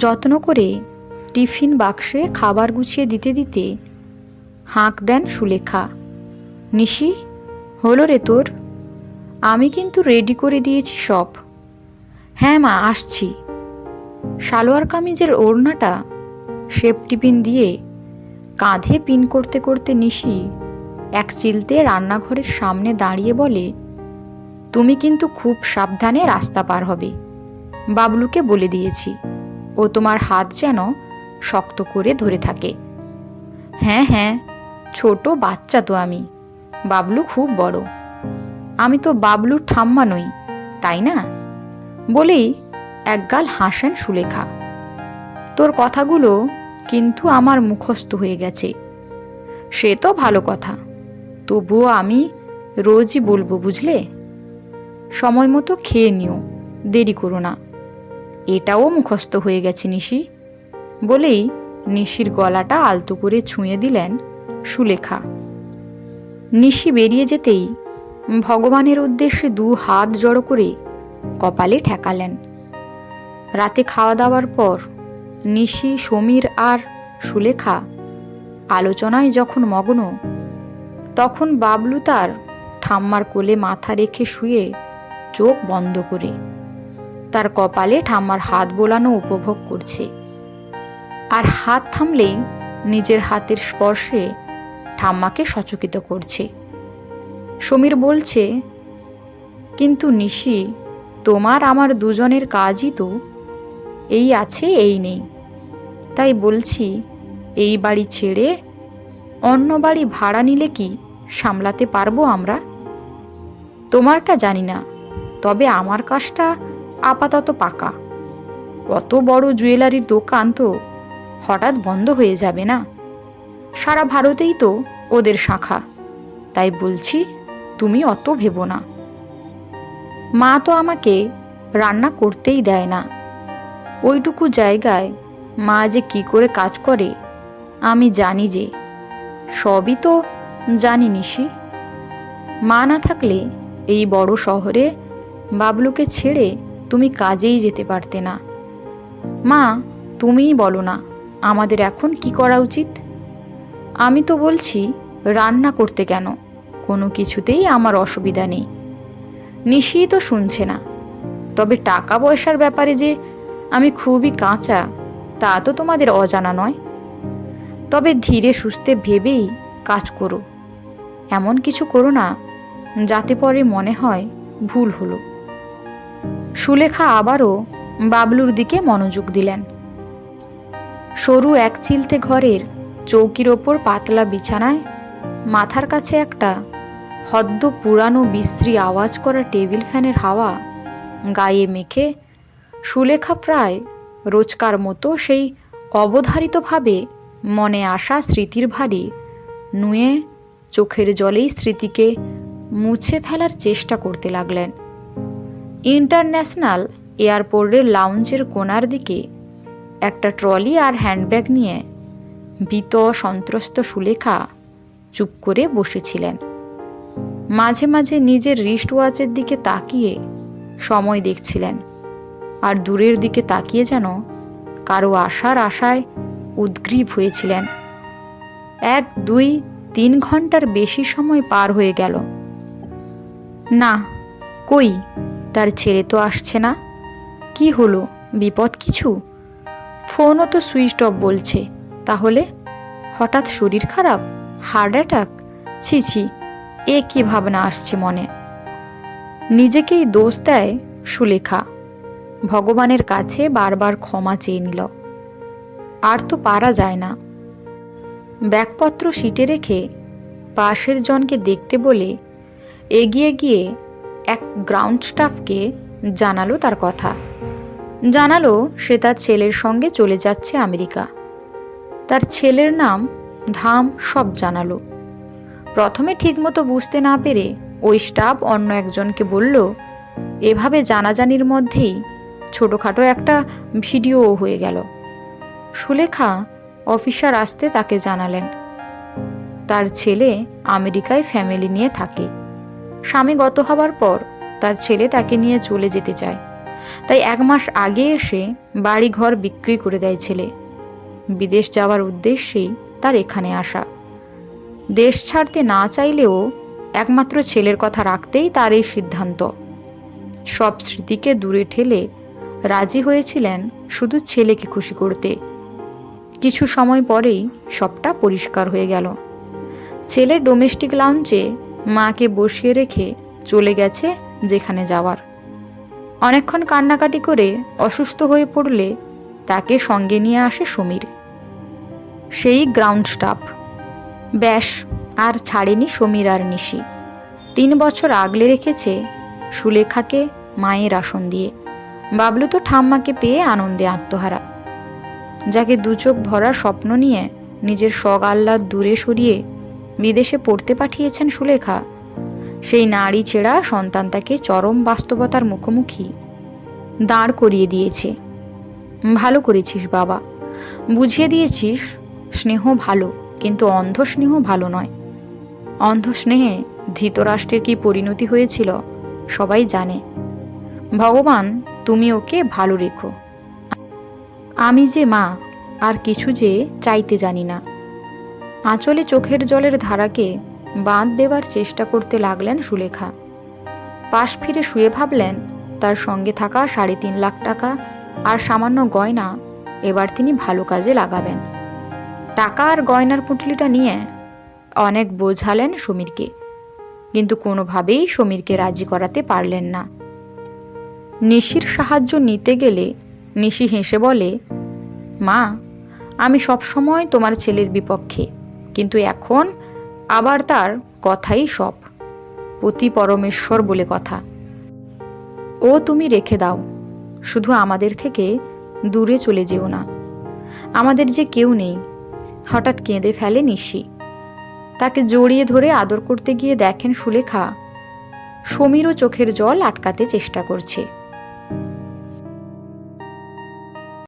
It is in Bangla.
যত্ন করে টিফিন বাক্সে খাবার গুছিয়ে দিতে দিতে হাঁক দেন সুলেখা। নিশি, হলো রে তোর? আমি কিন্তু রেডি করে দিয়েছি সব। হ্যাঁ মা, আসছি। সালোয়ার কামিজের ওড়নাটা সেফটি পিন দিয়ে কাঁধে পিন করতে করতে নিশি এক চিলতে রান্নাঘরের সামনে দাঁড়িয়ে বলে, তুমি কিন্তু খুব সাবধানে রাস্তা পার হবে। বাবলুকে বলে দিয়েছি, ও তোমার হাত যেন শক্ত করে ধরে থাকে। হ্যাঁ হ্যাঁ, ছোট বাচ্চা তো আমি, বাবলু খুব বড়। আমি তো বাবলুর ঠাম্মা নই, তাই না? বলেই একগাল হাসেন সুলেখা। তোর কথাগুলো কিন্তু আমার মুখস্থ হয়ে গেছে। সে তো ভালো কথা, তবুও আমি রোজই বলবো, বুঝলে? সময় মতো খেয়ে নিও, দেরি করো না। এটাও মুখস্থ হয়ে গেছে নিশি। বলেই নিশির গলাটা আলতো করে ছুঁয়ে দিলেন সুলেখা। নিশি বেরিয়ে যেতেই ভগবানের উদ্দেশ্যে 2 হাত জড়ো করে কপালে ঠেকালেন। রাতে খাওয়া দাওয়ার পর নিশি, সমীর আর সুলেখা আলোচনায় যখন মগ্ন, তখন বাবলু তার ঠাম্মার কোলে মাথা রেখে শুয়ে চোখ বন্ধ করে তার কপালে ঠাম্মার হাত বোলানো উপভোগ করছে। আর হাত থামলেই নিজের হাতের স্পর্শে ঠাম্মাকে সচকিত করছে। সমীর বলছে, কিন্তু নিশি, তোমার আমার দুজনের কাজই তো এই আছে এই নেই। তাই বলছি, এই বাড়ি ছেড়ে অন্য বাড়ি ভাড়া নিলে কি সামলাতে পারবো আমরা? তোমারটা জানি না, তবে আমার কাজটা আপাতত পাকা। অত বড় জুয়েলারির দোকান তো হঠাৎ বন্ধ হয়ে যাবে না। সারা ভারতেই তো ওদের শাখা। তাই বলছি, তুমি অত ভেবো না। মা তো আমাকে রান্না করতেই দেয় না। ওইটুকু জায়গায় মা যে কি করে কাজ করে আমি জানি, যে সবই তো জানি নিশি। মা না থাকলে এই বড় শহরে বাবলুকে ছেড়ে তুমি কাজেই যেতে পারতে না। মা, তুমিই বলো না আমাদের এখন কি করা উচিত? আমি তো বলছি রান্না করতে কেন, কোনো কিছুতেই আমার অসুবিধা নেই। নিশি তো শুনছে না। তবে টাকা পয়সার ব্যাপারে যে আমি খুবই কাঁচা তা তো তোমাদের অজানা নয়। তবে ধীরে সুস্থে ভেবেই কাজ করো। এমন কিছু করো না যাতে পরে মনে হয় ভুল হলো। সুলেখা আবারও বাবলুর দিকে মনোযোগ দিলেন। সরু এক চিলতে ঘরের চৌকির ওপর পাতলা বিছানায় মাথার কাছে একটা হদ্দ পুরানো বিশ্রী আওয়াজ করা টেবিল ফ্যানের হাওয়া গায়ে মেখে সুলেখা প্রায় রোজকার মতো সেই অবধারিতভাবে মনে আসা স্মৃতির ভারে নুয়ে চোখের জলেই স্মৃতিকে মুছে ফেলার চেষ্টা করতে লাগলেন। ইন্টারন্যাশনাল এয়ারপোর্টের লাউঞ্জের কোণার দিকে একটা ট্রলি আর হ্যান্ডব্যাগ নিয়ে ভীত সন্ত্রস্ত সুলেখা চুপ করে বসেছিলেন। মাঝে মাঝে নিজের রিস্ট ওয়াচের দিকে তাকিয়ে সময় দেখছিলেন, আর দূরের দিকে তাকিয়ে যেন কারো আসার আশায় উদ্গ্রীব হয়েছিলেন। 1, 2, 3 ঘন্টার বেশি সময় পার হয়ে গেল। না, কই তার ছেলে তো আসছে না। কি হলো, বিপদ কিছু? ফোনও তো সুইচ অফ বলছে। তাহলে হঠাৎ শরীর খারাপ, হার্ট অ্যাটাক? ছি ছি, এ কি ভাবনা আসছে মনে। নিজেকেই দোষ দেয় সুলেখা। ভগবানের কাছে বারবার ক্ষমা চেয়ে নিল। আর তো পারা যায় না। ব্যাগপত্র সিটে রেখে পাশের জনকে দেখতে বলে এগিয়ে গিয়ে এক গ্রাউন্ড স্টাফকে জানালো তার কথা। জানালো সে তার ছেলের সঙ্গে চলে যাচ্ছে আমেরিকা। তার ছেলের নাম, ধাম সব জানালো। প্রথমে ঠিকমতো বুঝতে না পেরে ওই স্টাফ অন্য একজনকে বলল, এভাবে জানাজানির মধ্যেই ছোটোখাটো একটা ভিডিও হয়ে গেল। সুলেখা অফিসার আসতে তাকে জানালেন তার ছেলে আমেরিকায় ফ্যামিলি নিয়ে থাকে। স্বামী গত হবার পর তার ছেলে তাকে নিয়ে চলে যেতে চায়, তাই 1 মাস আগে এসে বাড়ি ঘর বিক্রি করে দেয় ছেলে। বিদেশ যাওয়ার উদ্দেশ্যেই তার এখানে আসা। দেশ ছাড়তে না চাইলেও একমাত্র ছেলের কথা রাখতেই তার এই সিদ্ধান্ত। সব স্মৃতিকে দূরে ঠেলে রাজি হয়েছিলেন শুধু ছেলেকে খুশি করতে। কিছু সময় পরেই সবটা পরিষ্কার হয়ে গেল। ছেলে ডোমেস্টিক লাউঞ্জে মাকে বসিয়ে রেখে চলে গেছে যেখানে যাওয়ার। অনেকক্ষণ কান্নাকাটি করে অসুস্থ হয়ে পড়লে তাকে সঙ্গে নিয়ে আসে সমীর, সেই গ্রাউন্ড স্টাফ। ব্যাস, আর ছাড়েনি সমীর আর নিশি। 3 বছর আগলে রেখেছে সুলেখাকে মায়ের আসন দিয়ে। বাবলু তো ঠাম্মাকে পেয়ে আনন্দে আত্মহারা। যাকে 2 চোখ ভরা স্বপ্ন নিয়ে নিজের শখ আহ্লাদ দূরে সরিয়ে বিদেশে পড়তে পাঠিয়েছেন সুলেখা, সেই নারী ছেঁড়া সন্তান তাকে চরম বাস্তবতার মুখোমুখি দাঁড় করিয়ে দিয়েছে। ভালো করেছিস বাবা, বুঝিয়ে দিয়েছিস স্নেহ ভালো, কিন্তু অন্ধ স্নেহ ভালো নয়। অন্ধ স্নেহে ধৃতরাষ্ট্রের কি পরিণতি হয়েছিল সবাই জানে। ভগবান, তুমি ওকে ভালো রেখো। আমি যে মা, আর কিছু যে চাইতে জানি না। আঁচলে চোখের জলের ধারাকে বাঁধ দেবার চেষ্টা করতে লাগলেন সুলেখা। পাশ ফিরে শুয়ে ভাবলেন তার সঙ্গে থাকা 3.5 লাখ টাকা আর সামান্য গয়না এবার তিনি ভালো কাজে লাগাবেন। টাকা আর গয়নার পুঁটলিটা নিয়ে অনেক বোঝালেন সমীরকে, কিন্তু কোনোভাবেই সমীরকে রাজি করাতে পারলেন না। নিশির সাহায্য নিতে গেলে নিশি হেসে বলে, মা, আমি সবসময় তোমার ছেলের বিপক্ষে, কিন্তু এখন আবার তার কথাই সব। পতি পরমেশ্বর বলে কথা। ও তুমি রেখে দাও, শুধু আমাদের থেকে দূরে চলে যেও না। আমাদের যে কেউ নেই। হঠাৎ কেঁদে ফেলে নিশি। তাকে জড়িয়ে ধরে আদর করতে গিয়ে দেখেন সুলেখা সমীরও চোখের জল আটকাতে চেষ্টা করছে।